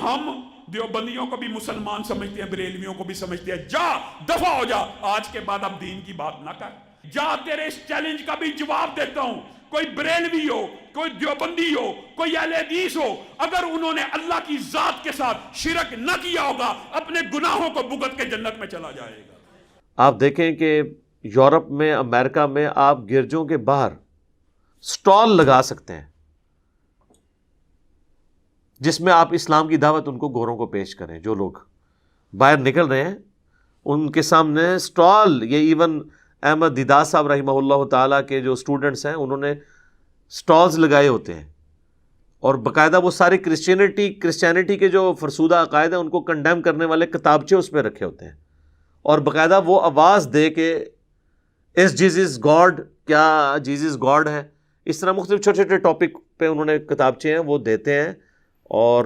ہم دیوبندیوں کو بھی مسلمان سمجھتے ہیں، بریلویوں کو بھی سمجھتے ہیں۔ جا دفع ہو جا، آج کے بعد اب دین کی بات نہ کر۔ جا، تیرے اس چیلنج کا بھی جواب دیتا ہوں، کوئی بریلوی ہو، کوئی دیوبندی ہو، کوئی اہل حدیث ہو، اگر انہوں نے اللہ کی ذات کے ساتھ شرک نہ کیا ہوگا، اپنے گناہوں کو بھگت کے جنت میں چلا جائے گا۔ آپ دیکھیں کہ یورپ میں، امریکہ میں آپ گرجوں کے باہر سٹال لگا سکتے ہیں جس میں آپ اسلام کی دعوت ان کو گوروں کو پیش کریں۔ جو لوگ باہر نکل رہے ہیں ان کے سامنے سٹال، یہ ایون احمد دیدار صاحب رحمہ اللہ تعالیٰ کے جو اسٹوڈنٹس ہیں انہوں نے سٹالز لگائے ہوتے ہیں، اور باقاعدہ وہ ساری کرسچینٹی کے جو فرسودہ عقائد ہیں ان کو کنڈیم کرنے والے کتابچے اس پہ رکھے ہوتے ہیں، اور باقاعدہ وہ آواز دے کہ اس جیزس گاڈ، کیا جیزس گاڈ ہے، اس طرح مختلف چھوٹے چھوٹے ٹاپک پہ انہوں نے کتابچے ہیں وہ دیتے ہیں۔ اور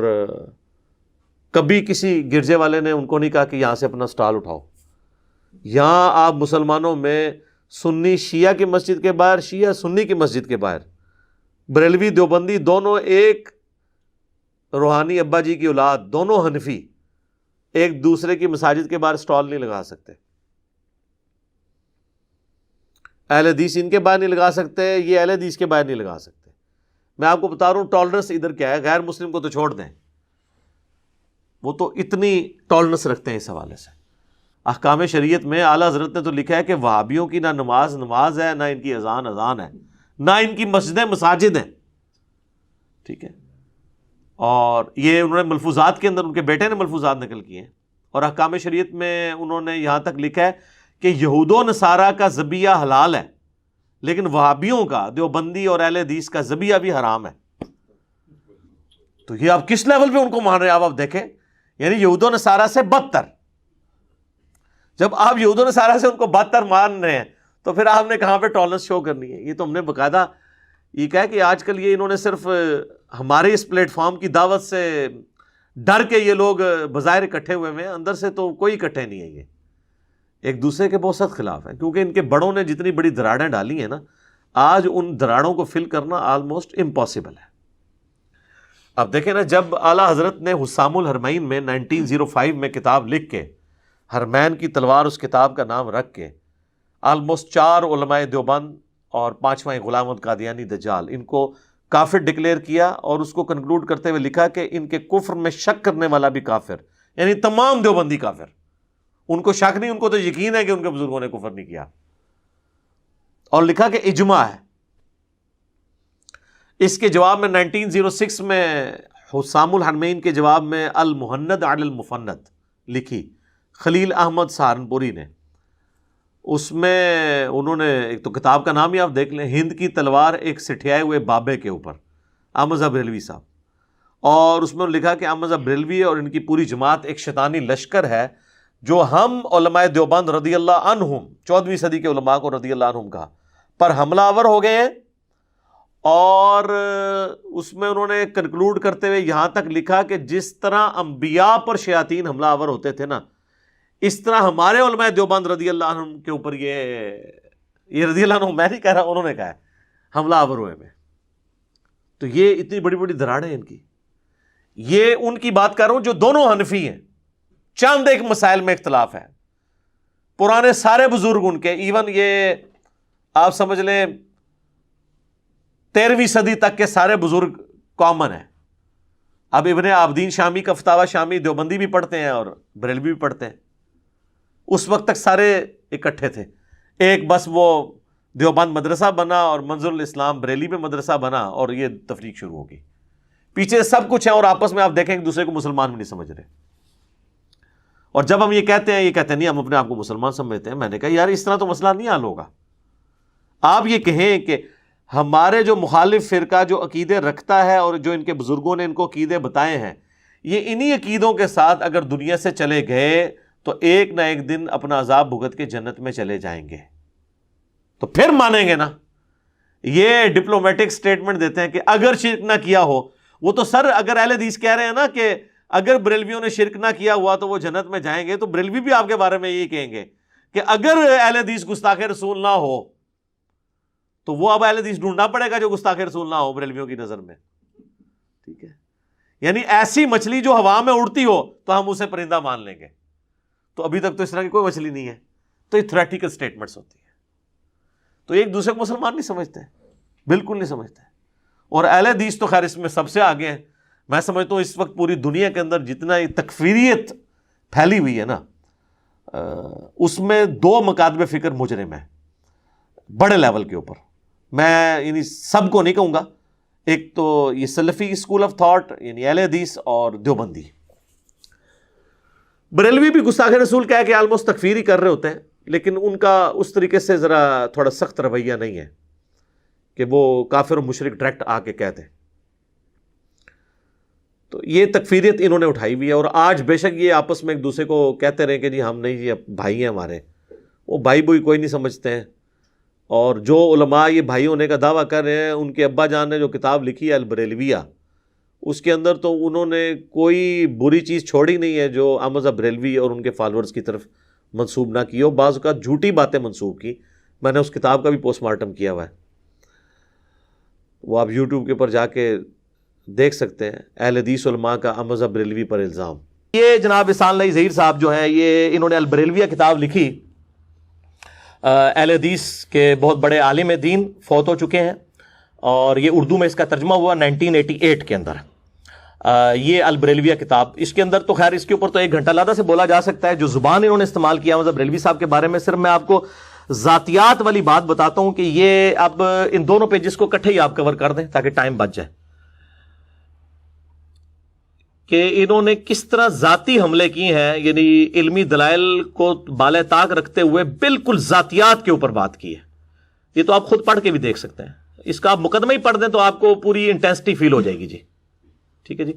کبھی کسی گرجے والے نے ان کو نہیں کہا کہ یہاں سے اپنا سٹال اٹھاؤ۔ یہاں آپ مسلمانوں میں سنی شیعہ کی مسجد کے باہر، شیعہ سنی کی مسجد کے باہر، بریلوی دیوبندی دونوں ایک روحانی ابا جی کی اولاد، دونوں حنفی، ایک دوسرے کی مساجد کے باہر سٹال نہیں لگا سکتے۔ اہل حدیث ان کے باہر نہیں لگا سکتے، یہ اہل حدیث کے باہر نہیں لگا سکتے۔ میں آپ کو بتا رہا ہوں ٹالرنس ادھر کیا ہے، غیر مسلم کو تو چھوڑ دیں، وہ تو اتنی ٹالرنس رکھتے ہیں اس حوالے سے۔ احکام شریعت میں اعلیٰ حضرت نے تو لکھا ہے کہ وہابیوں کی نہ نماز ہے، نہ ان کی اذان ہے، نہ ان کی مسجدیں مساجد ہیں، ٹھیک ہے۔ اور یہ انہوں نے ملفوظات کے اندر، ان کے بیٹے نے ملفوظات نقل کیے ہیں، اور احکام شریعت میں انہوں نے یہاں تک لکھا ہے کہ یہود و نصارہ کا ذبیحہ حلال ہے، لیکن وہابیوں کا، دیوبندی اور اہل حدیث کا ذبیحہ بھی حرام ہے۔ تو یہ آپ کس لیول پہ ان کو مان رہے ہیں، آپ دیکھیں، یعنی یہود و نصارہ سے بدتر۔ جب آپ یہود و نصارہ سے ان کو بدتر مان رہے ہیں تو پھر آپ نے کہاں پہ ٹالرنس شو کرنی ہے؟ یہ تو ہم نے باقاعدہ یہ کہا کہ آج کل یہ انہوں نے صرف ہمارے اس پلیٹ فارم کی دعوت سے ڈر کے یہ لوگ بظاہر اکٹھے ہوئے ہیں، اندر سے تو کوئی اکٹھے نہیں ہے، یہ ایک دوسرے کے بہت سخت خلاف ہیں، کیونکہ ان کے بڑوں نے جتنی بڑی دراڑیں ڈالی ہیں نا، آج ان دراڑوں کو فل کرنا آلموسٹ امپاسبل ہے۔ اب دیکھیں نا، جب اعلیٰ حضرت نے حسام الحرمین میں 1905 میں کتاب لکھ کے، حرمین کی تلوار اس کتاب کا نام رکھ کے، آلموسٹ 4 علماء دیوبند اور 5واں غلام احمد قادیانی دجال، ان کو کافر ڈکلیئر کیا، اور اس کو کنکلوڈ کرتے ہوئے لکھا کہ ان کے کفر میں شک کرنے والا بھی کافر، یعنی تمام دیوبندی کافر۔ ان کو شک نہیں، ان کو تو یقین ہے کہ ان کے بزرگوں نے کفر نہیں کیا، اور لکھا کہ اجماع ہے۔ اس کے جواب میں 1906 میں حسام الحرمین کے جواب میں المہند علی المفند لکھی خلیل احمد سہارنپوری نے، اس میں انہوں نے ایک تو کتاب کا نام ہی آپ دیکھ لیں، ہند کی تلوار ایک سٹھیائے ہوئے بابے کے اوپر، احمد صاحب بریلوی صاحب، اور اس میں لکھا کہ احمد صاحب بریلوی اور ان کی پوری جماعت ایک شیطانی لشکر ہے جو ہم علماء دیوبند رضی اللہ عنہم، 14ویں صدی کے علماء کو رضی اللہ عنہم کہا، پر حملہ آور ہو گئے ہیں۔ اور اس میں انہوں نے کنکلوڈ کرتے ہوئے یہاں تک لکھا کہ جس طرح انبیاء پر شیاطین حملہ آور ہوتے تھے نا، اس طرح ہمارے علماء دیوبند رضی اللہ عنہم کے اوپر یہ رضی اللہ عنہم میں نہیں کہہ رہا، انہوں نے کہا ہے حملہ آور ہوئے میں۔ تو یہ اتنی بڑی بڑی دراڑیں ان کی، یہ ان کی بات کر رہا ہوں جو دونوں حنفی ہیں، چند ایک مسائل میں اختلاف ہے، پرانے سارے بزرگ ان کے، ایون یہ آپ سمجھ لیں 13ویں صدی تک کے سارے بزرگ کامن ہیں۔ اب ابن عابدین شامی کا فتاوی شامی دیوبندی بھی پڑھتے ہیں اور بریلوی بھی پڑھتے ہیں، اس وقت تک سارے اکٹھے تھے، ایک بس وہ دیوبند مدرسہ بنا اور منظر الاسلام بریلی میں مدرسہ بنا، اور یہ تفریق شروع ہوگی، پیچھے سب کچھ ہے، اور آپس میں آپ دیکھیں ایک دوسرے کو مسلمان بھی نہیں سمجھ رہے۔ اور جب ہم یہ کہتے ہیں نہیں ہم اپنے آپ کو مسلمان سمجھتے ہیں، میں نے کہا یار اس طرح تو مسئلہ نہیں حل ہوگا۔ آپ یہ کہیں کہ ہمارے جو مخالف فرقہ جو عقیدے رکھتا ہے اور جو ان کے بزرگوں نے ان کو عقیدے بتائے ہیں، یہ انہی عقیدوں کے ساتھ اگر دنیا سے چلے گئے تو ایک نہ ایک دن اپنا عذاب بھگت کے جنت میں چلے جائیں گے، تو پھر مانیں گے نا۔ یہ ڈپلومیٹک سٹیٹمنٹ دیتے ہیں کہ اگر شرک نہ کیا ہو، وہ تو سر اگر اہل حدیث کہہ رہے ہیں نا کہ اگر بریلویوں نے شرک نہ کیا ہوا تو وہ جنت میں جائیں گے، تو بریلوی بھی آپ کے بارے میں یہی کہیں گے کہ اگر اہل حدیث گستاخ رسول نہ ہو تو وہ اب اہل حدیث ڈھونڈنا پڑے گا جو گستاخ رسول نہ ہو بریلویوں کی نظر میں، ٹھیک ہے۔ یعنی ایسی مچھلی جو ہوا میں اڑتی ہو تو ہم اسے پرندہ مان لیں گے. تو ابھی تک تو اس طرح کی کوئی مچھلی نہیں ہے. تو یہ تھریٹیکل سٹیٹمنٹس ہوتی ہیں. تو ایک دوسرے کو مسلمان نہیں سمجھتے, بالکل نہیں سمجھتے. اور اہل حدیث تو خیر اس میں سب سے آگے ہیں. میں سمجھتا ہوں اس وقت پوری دنیا کے اندر جتنا یہ تکفیریت پھیلی ہوئی ہے نا, اس میں 2 مکاتب فکر مجرم ہیں بڑے لیول کے اوپر. میں یعنی سب کو نہیں کہوں گا, ایک تو یہ سلفی اسکول آف تھاٹ یعنی اہل حدیث اور دیوبندی. بریلوی بھی گستاخ رسول کہہ کے آلموسٹ تکفیر ہی کر رہے ہوتے ہیں, لیکن ان کا اس طریقے سے ذرا تھوڑا سخت رویہ نہیں ہے کہ وہ کافر و مشرک ڈائریکٹ آ کے کہتے ہیں. تو یہ تکفیریت انہوں نے اٹھائی ہوئی ہے. اور آج بے شک یہ آپس میں ایک دوسرے کو کہتے رہے کہ جی ہم نہیں, جی بھائی ہیں ہمارے, وہ بھائی بوئی کوئی نہیں سمجھتے ہیں. اور جو علماء یہ بھائی ہونے کا دعویٰ کر رہے ہیں, ان کے ابا جان نے جو کتاب لکھی ہے البریلویہ, اس کے اندر تو انہوں نے کوئی بری چیز چھوڑی نہیں ہے جو احمد رضا بریلوی اور ان کے فالورز کی طرف منسوب نہ کی ہو. بعض اوقات جھوٹی باتیں منسوب کی. میں نے اس کتاب کا بھی پوسٹ مارٹم کیا ہوا ہے, وہ آپ یوٹیوب کے اوپر جا کے دیکھ سکتے ہیں. اہل حدیث علماء کا احمد رضا بریلوی پر الزام. یہ جناب احسان اللہ ظہیر صاحب جو ہیں, یہ انہوں نے البریلویہ کتاب لکھی. اہل حدیث کے بہت بڑے عالم دین فوت ہو چکے ہیں, اور یہ اردو میں اس کا ترجمہ ہوا 1988 کے اندر. یہ البریلویہ کتاب, اس کے اندر تو خیر اس کے اوپر تو 1 گھنٹہ لادہ سے بولا جا سکتا ہے. جو زبان انہوں نے استعمال کیا مطلب بریلوی صاحب کے بارے میں, صرف میں آپ کو ذاتیات والی بات بتاتا ہوں کہ یہ اب ان دونوں پیجز کو اکٹھے ہی آپ کور کر دیں تاکہ ٹائم بچ جائے, کہ انہوں نے کس طرح ذاتی حملے کی ہیں. یعنی علمی دلائل کو بالے طاق رکھتے ہوئے بالکل ذاتیات کے اوپر بات کی ہے. یہ تو آپ خود پڑھ کے بھی دیکھ سکتے ہیں. اس کا آپ مقدمہ ہی پڑھ دیں تو آپ کو پوری انٹینسٹی فیل ہو جائے گی. جی ٹھیک ہے جی.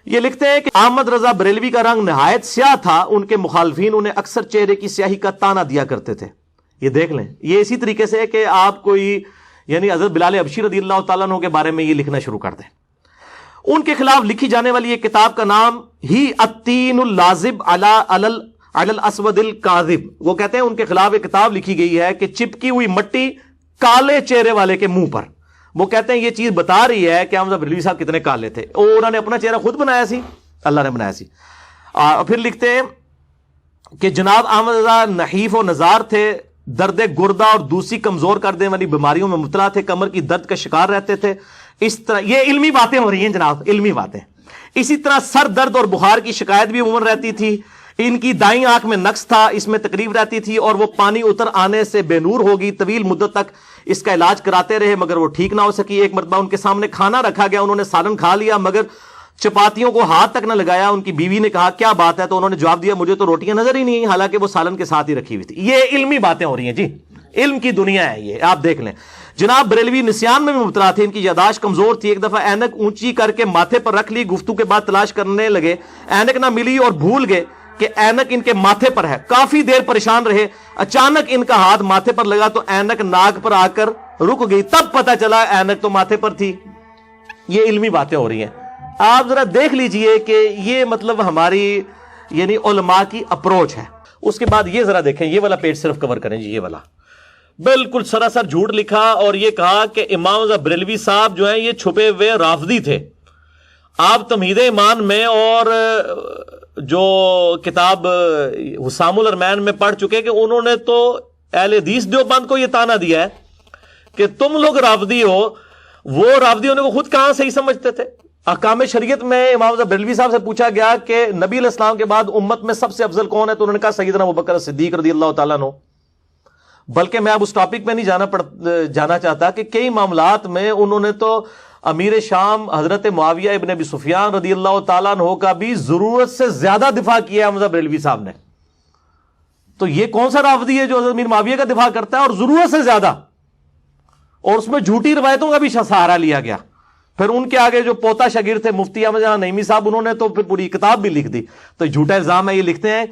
یہ لکھتے ہیں کہ احمد رضا بریلوی کا رنگ نہایت سیاہ تھا. ان کے مخالفین انہیں اکثر چہرے کی سیاہی کا تانا دیا کرتے تھے. یہ دیکھ لیں, یہ اسی طریقے سے ہے کہ آپ کوئی یعنی حضرت بلال حبشی رضی اللہ تعالیٰ عنہ کے بارے میں یہ لکھنا شروع کر دیں. ان کے خلاف لکھی جانے والی یہ کتاب کا نام ہی التین اللازب علی الاسود الکاذب. وہ کہتے ہیں ان کے خلاف ایک کتاب لکھی گئی ہے کہ چپکی ہوئی مٹی کالے چہرے والے کے منہ پر. وہ کہتے ہیں یہ چیز بتا رہی ہے کہ احمد بریلوی صاحب کتنے کالے تھے. اور انہوں نے اپنا چہرہ خود بنایا سی, اللہ نے بنایا سی. پھر لکھتے ہیں کہ جناب احمد رضا نحیف و نزار تھے, درد گردہ اور دوسری کمزور کر دینے والی بیماریوں میں مبتلا تھے, کمر کی درد کا شکار رہتے تھے. اس طرح یہ علمی باتیں ہو رہی ہیں جناب, علمی باتیں. اسی طرح سر درد اور بخار کی شکایت بھی عموماً رہتی تھی. ان کی دائیں آنکھ میں نقص تھا, اس میں تکلیف رہتی تھی اور وہ پانی اتر آنے سے بے نور ہوگی. طویل مدت تک اس کا علاج کراتے رہے مگر وہ ٹھیک نہ ہو سکی. ایک مرتبہ ان کے سامنے کھانا رکھا گیا, انہوں نے سالن کھا لیا مگر چپاتیوں کو ہاتھ تک نہ لگایا. ان کی بیوی نے کہا کیا بات ہے, تو انہوں نے جواب دیا مجھے تو روٹیاں نظر ہی نہیں, حالانکہ وہ سالن کے ساتھ ہی رکھی ہوئی تھی. یہ علمی باتیں ہو رہی ہیں جی, علم کی دنیا ہے یہ, آپ دیکھ لیں. جناب بریلوی نسیان میں بھی مبتلا تھے, ان کی یاداشت کمزور تھی. ایک دفعہ اینک اونچی کر کے ماتھے پر رکھ لی, گفتگو کے بعد تلاش کرنے لگے, اینک نہ ملی اور بھول گئے کہ اینک ان کے ماتھے پر ہے. کافی دیر پریشان رہے, اچانک ان کا ہاتھ ماتھے پر لگا تو اینک ناک پر آ کر رک گئی. تب پتہ چلا اینک تو ماتھے پر تھی. یہ علمی باتیں ہو رہی ہیں. آپ ذرا دیکھ لیجئے کہ یہ مطلب ہماری یعنی علماء کی اپروچ ہے. اس کے بعد یہ ذرا دیکھیں, یہ والا پیج صرف کور کریں جی. یہ والا بالکل سراسر جھوٹ لکھا اور یہ کہا کہ امام رضا بریلوی صاحب جو ہیں یہ چھپے ہوئے رافضی تھے. آپ تمہید ایمان میں اور جو کتاب حسام الارمین میں پڑھ چکے کہ انہوں نے تو اہل حدیث دیوبند کو یہ تانا دیا ہے کہ تم لوگ رافضی ہو. وہ رافضی ہونے کو خود کہاں صحیح سمجھتے تھے. احکام شریعت میں امام رضا بریلوی صاحب سے پوچھا گیا کہ نبی علیہ السلام کے بعد امت میں سب سے افضل کون ہے, تو انہوں نے کہا سیدنا ابوبکر صدیق رضی اللہ تعالیٰ عنہ. بلکہ میں اب اس ٹاپک پہ نہیں جانا چاہتا کہ کئی معاملات میں انہوں نے تو امیر شام حضرت معاویہ ابن ابی سفیان رضی اللہ تعالیٰ عنہ کا بھی ضرورت سے زیادہ دفاع کیا احمد بریلوی صاحب نے. تو یہ کون سا رافضی ہے جو حضرت امیر معاویہ کا دفاع کرتا ہے اور ضرورت سے زیادہ, اور اس میں جھوٹی روایتوں کا بھی سہارا لیا گیا. پھر ان کے آگے جو پوتا شاگرد تھے مفتی احمد جان نعیمی صاحب, انہوں نے تو پھر پوری کتاب بھی لکھ دی. تو جھوٹا الزام ہے. یہ لکھتے ہیں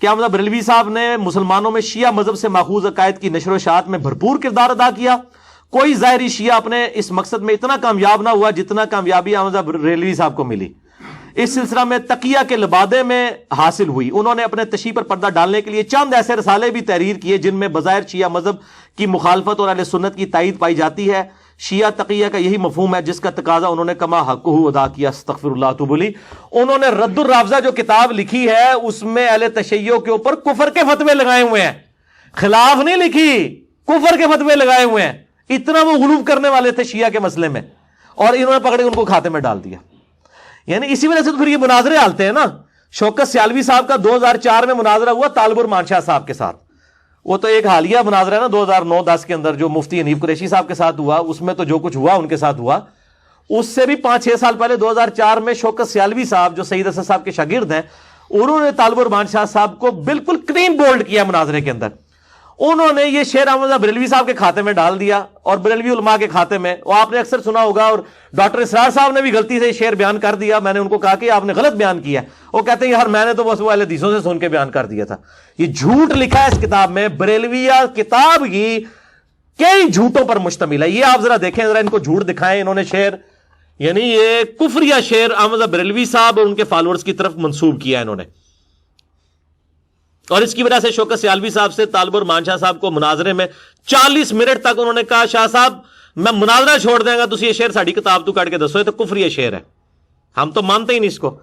کہ احمد بریلوی صاحب نے مسلمانوں میں شیعہ مذہب سے ماخوذ عقائد کی نشر و اشاعت میں بھرپور کردار ادا کیا. کوئی ظاہری شیعہ اپنے اس مقصد میں اتنا کامیاب نہ ہوا جتنا کامیابی احمد بریلوی صاحب کو ملی. اس سلسلہ میں تقیہ کے لبادے میں حاصل ہوئی. انہوں نے اپنے تشیع پر پردہ ڈالنے کے لیے چند ایسے رسالے بھی تحریر کیے جن میں بظاہر شیعہ مذہب کی مخالفت اور اہل سنت کی تائید پائی جاتی ہے. شیعہ تقیہ کا یہی مفہوم ہے جس کا تقاضا انہوں نے کما حقہ ادا کیا، استغفر اللہ توب الیہ۔ انہوں نے رد الرافضہ جو کتاب لکھی ہے اس میں اہل تشیع کے اوپر کفر کے فتوے لگائے ہوئے ہیں، خلاف نہیں لکھی، کفر کے فتوے لگائے ہوئے ہیں۔ اتنا وہ غلو کرنے والے تھے شیعہ کے مسئلے میں، اور انہوں نے پکڑے ان کو کھاتے میں ڈال دیا۔ یعنی اسی وجہ سے تو پھر یہ مناظرے آلتے ہیں نا۔ شوکت سیالوی صاحب کا 2004 میں مناظرہ ہوا طالب الرحمان شاہ صاحب کے ساتھ، وہ تو ایک حالیہ مناظرہ ہے نا 2009-10 کے اندر جو مفتی حنیف قریشی صاحب کے ساتھ ہوا، اس میں تو جو کچھ ہوا ان کے ساتھ ہوا۔ اس سے بھی 5-6 سال پہلے 2004 میں شوکت سیالوی صاحب جو سید اسد صاحب کے شاگرد ہیں، انہوں نے طالب الرحمان شاہ صاحب کو بالکل کلین بولڈ کیا مناظرے کے اندر۔ انہوں نے یہ شعر احمد بریلوی صاحب کے کھاتے میں ڈال دیا اور بریلوی علماء کے کھاتے میں، وہ آپ نے اکثر سنا ہوگا، اور ڈاکٹر اسرار صاحب نے بھی غلطی سے یہ شعر بیان کر دیا۔ میں نے ان کو کہا کہ آپ نے غلط بیان کیا ہے، وہ کہتے ہیں یار میں نے تو بس وہ اہل حدیثوں سے سن کے بیان کر دیا تھا۔ یہ جھوٹ لکھا ہے اس کتاب میں، بریلویہ کتاب کی کئی جھوٹوں پر مشتمل ہے۔ یہ آپ ذرا دیکھیں، ذرا ان کو جھوٹ دکھائیں انہوں نے شعر، یعنی یہ کفریہ شعر احمد بریلوی صاحب اور ان کے فالوورز کی طرف منسوب کیا انہوں نے، اور اس کی وجہ سے شوکت سیالوی صاحب سے طالب الرحمان شاہ صاحب کو مناظرے میں 40 منٹ تک انہوں نے کہا شاہ صاحب میں مناظرہ چھوڑ دیں گا، تسی یہ شعر ساڑی کتاب تو کٹ کے دسو، یہ تو کفری شعر ہے، ہم تو مانتے ہی نہیں اس کو۔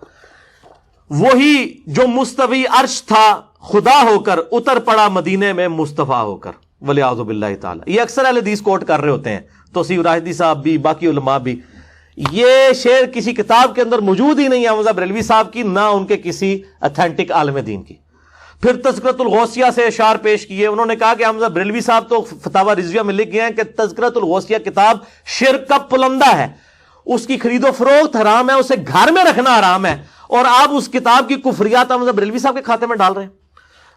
وہی جو مستوی عرش تھا خدا ہو کر اتر پڑا مدینے میں مصطفیٰ ہو کر، ولیعوذ باللہ تعالی۔ یہ اکثر اہل حدیث کوٹ کر رہے ہوتے ہیں، توصیف راہدی صاحب بھی، باقی علماء بھی۔ یہ شعر کسی کتاب کے اندر موجود ہی نہیں ہے احمد بریلوی صاحب کی، نہ ان کے کسی اتھینٹک عالم دین کی۔ پھر تذکرۃ الغوثیہ سے اشعار پیش کیے، انہوں نے کہا کہ حمزہ بریلوی صاحب تو فتاوی رضویہ میں لکھ گئے ہیں کہ تذکرۃ الغوثیہ کتاب شرک کا پلندہ ہے، اس کی خرید و فروخت حرام ہے، اسے گھر میں رکھنا حرام ہے، اور آپ اس کتاب کی کفریات حمزہ بریلوی صاحب کے کھاتے میں ڈال رہے ہیں۔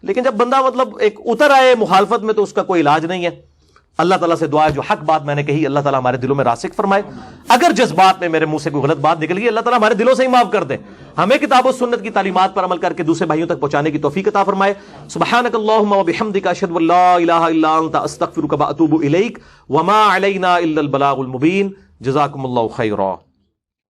لیکن جب بندہ مطلب ایک اتر آئے مخالفت میں تو اس کا کوئی علاج نہیں ہے۔ اللہ تعالیٰ سے دعا ہے جو حق بات میں نے کہی اللہ تعالیٰ ہمارے دلوں میں راسخ فرمائے، اگر جذبات میں میرے منہ سے کوئی غلط بات نکل گئی اللہ تعالیٰ ہمارے دلوں سے ہی معاف کر دے، ہمیں کتاب و سنت کی تعلیمات پر عمل کر کے دوسرے بھائیوں تک پہنچانے کی توفیق عطا فرمائے۔ سبحانک اللہم وبحمدک اشہد ان لا الہ الا انت استغفرک واتوب الیک وما علینا الا البلاغ المبین۔ جزاکم اللہ خیرا۔